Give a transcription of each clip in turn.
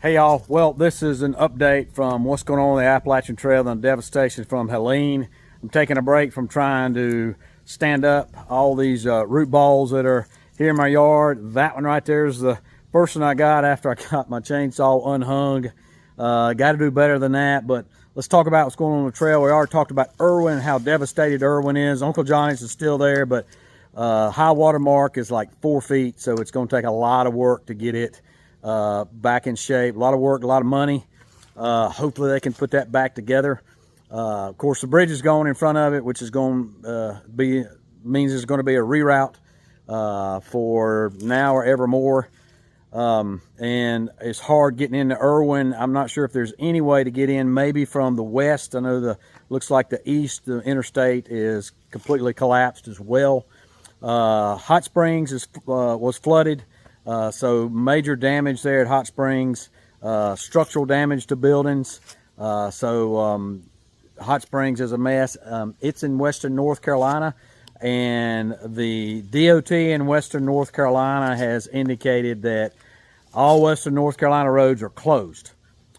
Hey y'all, well this is an update from what's going on the Appalachian Trail and the devastation from Helene. I'm taking a break from trying to stand up all these root balls that are here in my yard. That one right there is the first one I got after I got my chainsaw unhung. Got to do better than that, but let's talk about what's going on the trail. We already talked about Irwin, how devastated Irwin is. Uncle Johnny's is still there, but high water mark is like 4 feet, so it's going to take a lot of work to get it back in shape. A lot of work, a lot of money. Hopefully they can put that back together. Of course, the bridge is going in front of it, which is going to means there's going to be a reroute for now or evermore. And it's hard getting into Irwin. I'm not sure if there's any way to get in, maybe from the west. I know looks like the east, the interstate is completely collapsed as well. Hot Springs was flooded. So major damage there at Hot Springs, structural damage to buildings. Hot Springs is a mess. It's in western North Carolina, and the DOT in western North Carolina has indicated that all western North Carolina roads are closed.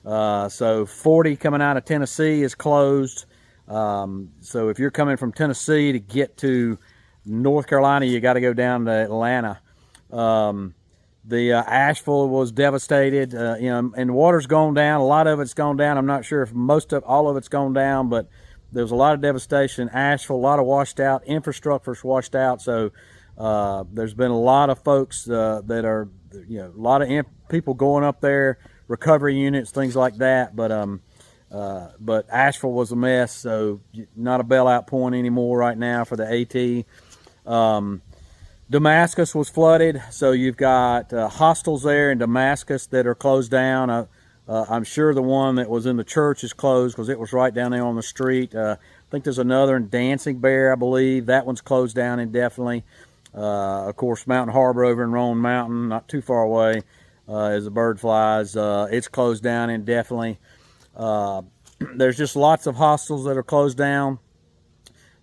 So 40 coming out of Tennessee is closed. So if you're coming from Tennessee to get to North Carolina, you got to go down to Atlanta. The Asheville was devastated, and the water's gone down. A lot of it's gone down. I'm not sure if all of it's gone down, but there was a lot of devastation. Asheville, a lot of washed out. Infrastructure's washed out. So there's been a lot of folks that are, a lot of people going up there, recovery units, things like that. But Asheville was a mess. So not a bailout point anymore right now for the AT. Damascus was flooded, so you've got hostels there in Damascus that are closed down. I'm sure the one that was in the church is closed because it was right down there on the street. I think there's another in Dancing Bear, I believe. That one's closed down indefinitely. Of course, Mountain Harbor over in Roan Mountain, not too far away, as the bird flies. It's closed down indefinitely. There's just lots of hostels that are closed down.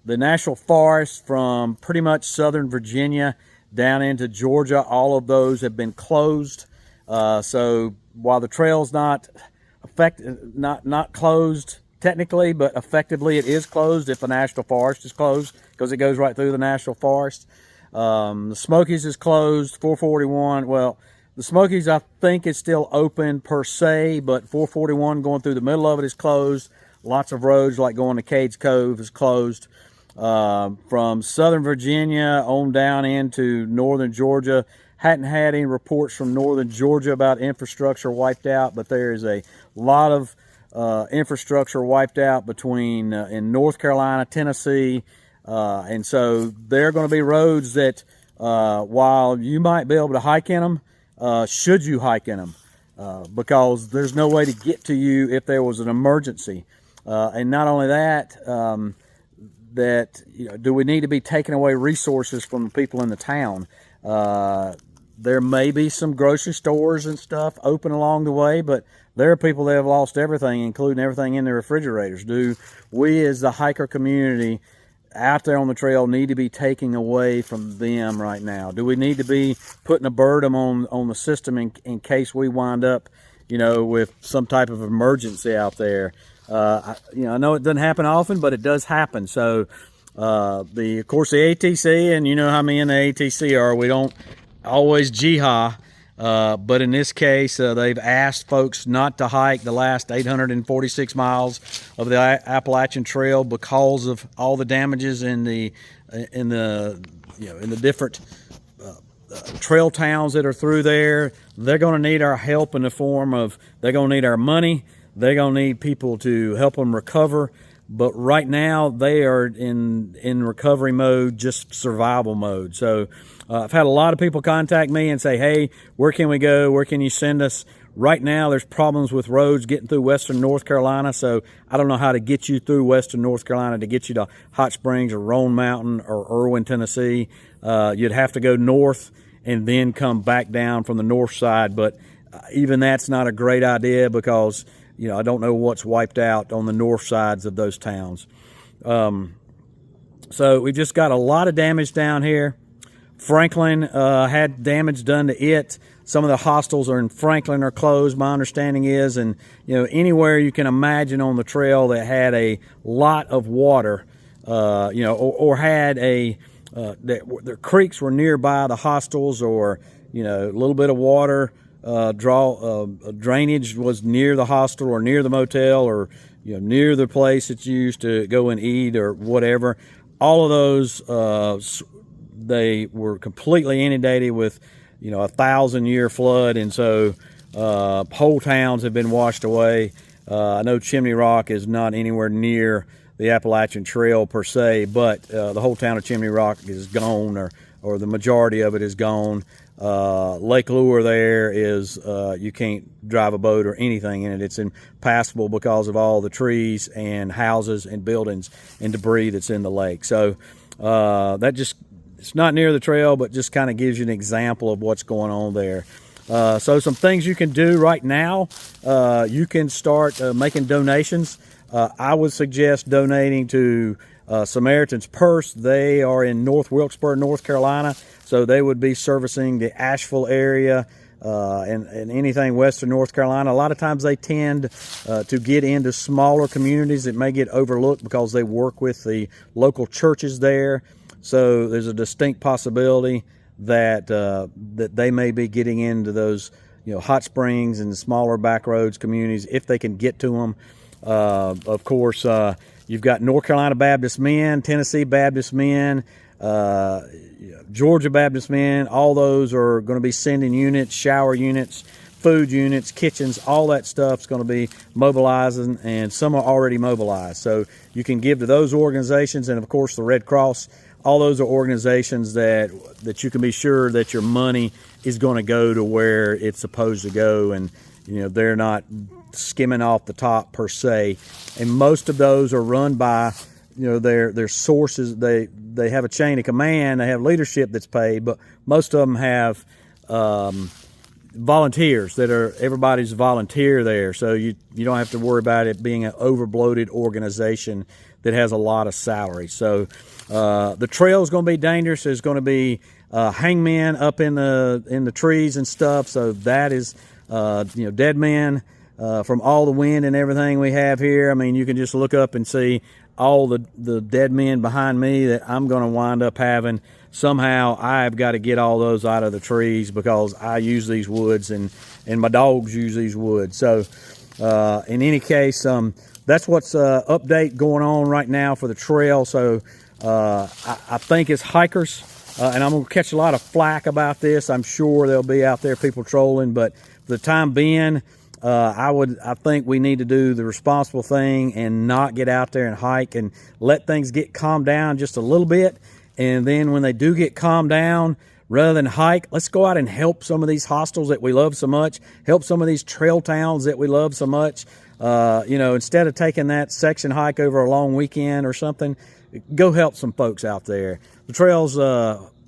The national forest from pretty much southern Virginia down into Georgia, all of those have been closed. So while the trail's not closed technically, but effectively it is closed if the national forest is closed because it goes right through the national forest. The Smokies is closed. 441. Well, the Smokies I think is still open per se, but 441 going through the middle of it is closed. Lots of roads like going to Cades Cove is closed. From southern Virginia on down into northern Georgia. Hadn't had any reports from northern Georgia about infrastructure wiped out, but there is a lot of infrastructure wiped out between in North Carolina, Tennessee, and so there are going to be roads that while you might be able to hike in them, should you hike in them, because there's no way to get to you if there was an emergency. And not only that, do we need to be taking away resources from the people in the town? There may be some grocery stores and stuff open along the way, but there are people that have lost everything, including everything in their refrigerators. Do we as the hiker community out there on the trail need to be taking away from them right now? Do we need to be putting a burden on the system in case we wind up, with some type of emergency out there? I know it doesn't happen often, but it does happen. So, of course, the ATC, and you know how me and the ATC are, we don't always jihad, but in this case, they've asked folks not to hike the last 846 miles of the Appalachian Trail because of all the damages in the different trail towns that are through there. They're going to need our help in the form of, they're going to need our money. They're going to need people to help them recover. But right now, they are in recovery mode, just survival mode. So I've had a lot of people contact me and say, hey, where can we go? Where can you send us? Right now, there's problems with roads getting through western North Carolina. So I don't know how to get you through western North Carolina to get you to Hot Springs or Roan Mountain or Irwin, Tennessee. You'd have to go north and then come back down from the north side. But even that's not a great idea because I don't know what's wiped out on the north sides of those towns. So we've just got a lot of damage down here. Franklin had damage done to it. Some of the hostels are in Franklin are closed, my understanding is, and anywhere you can imagine on the trail that had a lot of water, or had that their creeks were nearby the hostels, or a little bit of water drainage was near the hostel or near the motel, or near the place it's used to go and eat or whatever. All of those they were completely inundated with 1,000-year flood, and so whole towns have been washed away. I know Chimney Rock is not anywhere near the Appalachian Trail per se, but the whole town of Chimney Rock is gone, or the majority of it is gone. Lake Lure there is, you can't drive a boat or anything in it. It's impassable because of all the trees and houses and buildings and debris that's in the lake. So it's not near the trail, but just kind of gives you an example of what's going on there. So some things you can do right now, you can start making donations. I would suggest donating to Samaritan's Purse. They are in North Wilkesboro, North Carolina, so they would be servicing the Asheville area and anything western North Carolina. A lot of times they tend to get into smaller communities that may get overlooked because they work with the local churches there. So there's a distinct possibility that that they may be getting into those hot springs and smaller back roads communities if they can get to them. Of course, you've got North Carolina Baptist Men, Tennessee Baptist Men, Georgia Baptist Men. All those are going to be sending units, shower units, food units, kitchens. All that stuff's going to be mobilizing, and some are already mobilized. So you can give to those organizations, and of course the Red Cross. All those are organizations that you can be sure that your money is going to go to where it's supposed to go, and they're not skimming off the top per se. And most of those are run by their sources. They have a chain of command, they have leadership that's paid, but most of them have volunteers that are, everybody's volunteer there, so you don't have to worry about it being an overbloated organization that has a lot of salary. So the trail is going to be dangerous. There's going to be hangmen up in the trees and stuff. So that is dead men from all the wind and everything we have here. I mean, you can just look up and see all the dead men behind me that I'm going to wind up having. Somehow I've got to get all those out of the trees because I use these woods and my dogs use these woods. So in any case, that's what's update going on right now for the trail. So I think as hikers, and I'm going to catch a lot of flack about this. I'm sure there'll be out there people trolling, but for the time being, I think we need to do the responsible thing and not get out there and hike and let things get calmed down just a little bit. And then when they do get calmed down, rather than hike, let's go out and help some of these hostels that we love so much, help some of these trail towns that we love so much. Instead of taking that section hike over a long weekend or something, go help some folks out there. The trail's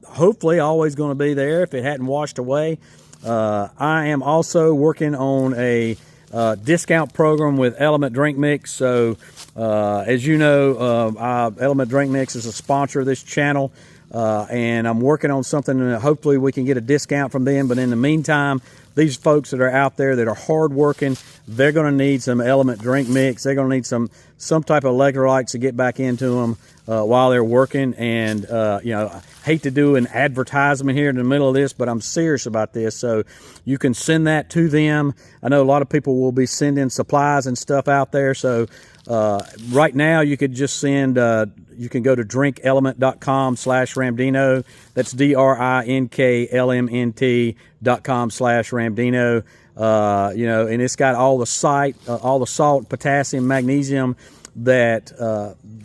hopefully always going to be there if it hadn't washed away. I am also working on a discount program with Element Drink Mix. So as you know, Element Drink Mix is a sponsor of this channel, and I'm working on something that hopefully we can get a discount from them. But in the meantime, these folks that are out there that are hardworking, they're going to need some Element Drink Mix. They're going to need some type of electrolytes to get back into them while they're working. And I hate to do an advertisement here in the middle of this, but I'm serious about this. So you can send that to them. I know a lot of people will be sending supplies and stuff out there. So right now you could just send, you can go to drinkelement.com/Ramdino. That's DRINKLMNT.com/Ramdino. And it's got all the salt, potassium, magnesium that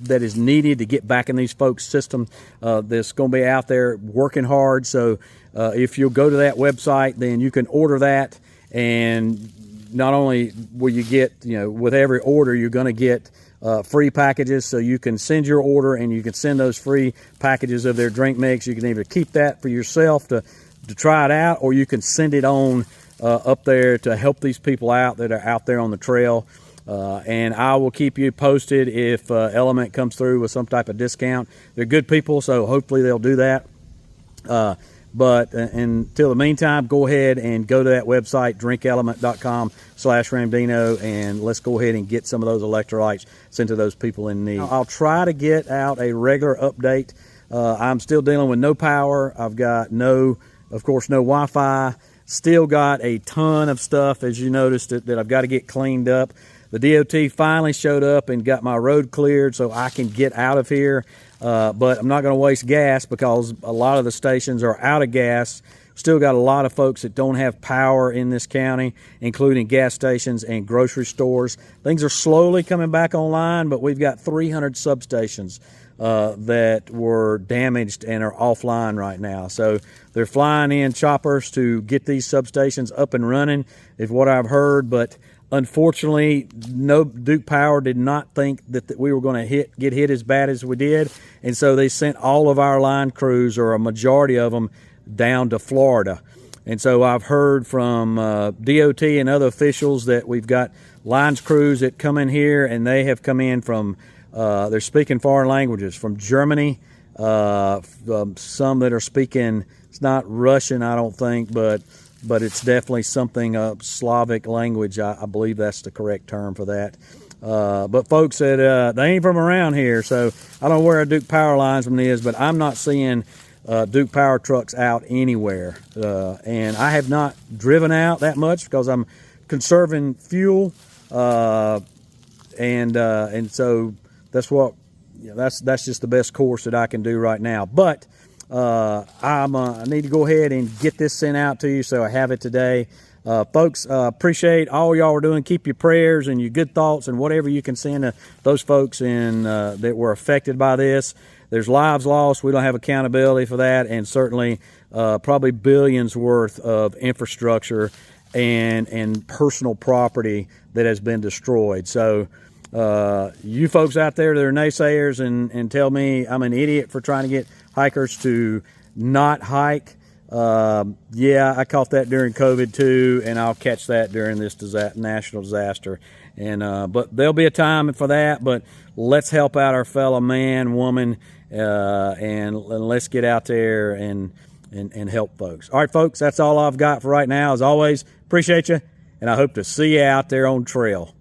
is needed to get back in these folks' system. That's going to be out there working hard. So if you'll go to that website, then you can order that, and not only will you get, with every order, you're going to get free packages. So you can send your order and you can send those free packages of their drink mix. You can either keep that for yourself to try it out, or you can send it on up there to help these people out that are out there on the trail. And I will keep you posted if Element comes through with some type of discount. They're good people, so hopefully they'll do that. But until the meantime, go ahead and go to that website, drinkelement.com/Ramdino, and let's go ahead and get some of those electrolytes sent to those people in need. I'll try to get out a regular update. I'm still dealing with no power. I've got of course, no Wi-Fi. Still got a ton of stuff, as you noticed, that I've got to get cleaned up. The DOT finally showed up and got my road cleared so I can get out of here. But I'm not going to waste gas because a lot of the stations are out of gas. Still got a lot of folks that don't have power in this county, including gas stations and grocery stores. Things are slowly coming back online, but we've got 300 substations that were damaged and are offline right now. So they're flying in choppers to get these substations up and running, is what I've heard. But unfortunately, Duke Power did not think that we were going to get hit as bad as we did, and so they sent all of our line crews, or a majority of them, down to Florida. And so I've heard from DOT and other officials that we've got lines crews that come in here, and they have come in from they're speaking foreign languages from Germany, some that are speaking, it's not Russian, I don't think, but it's definitely something Slavic language. I believe that's the correct term for that. But folks said they ain't from around here, so I don't know where a Duke Power linesman is, but I'm not seeing Duke Power trucks out anywhere. And I have not driven out that much because I'm conserving fuel, and so that's what that's just the best course that I can do right now. But I need to go ahead and get this sent out to you, so I have it today. Folks, appreciate all y'all are doing. Keep your prayers and your good thoughts and whatever you can send to those folks that were affected by this. There's lives lost. We don't have accountability for that, and certainly probably billions worth of infrastructure and personal property that has been destroyed. So you folks out there that are naysayers and tell me I'm an idiot for trying to get hikers to not hike, yeah, I caught that during COVID too, and I'll catch that during this national disaster. And but there'll be a time for that. But let's help out our fellow man, woman, and let's get out there and help folks. All right, folks, that's all I've got for right now. As always, appreciate you, and I hope to see you out there on trail.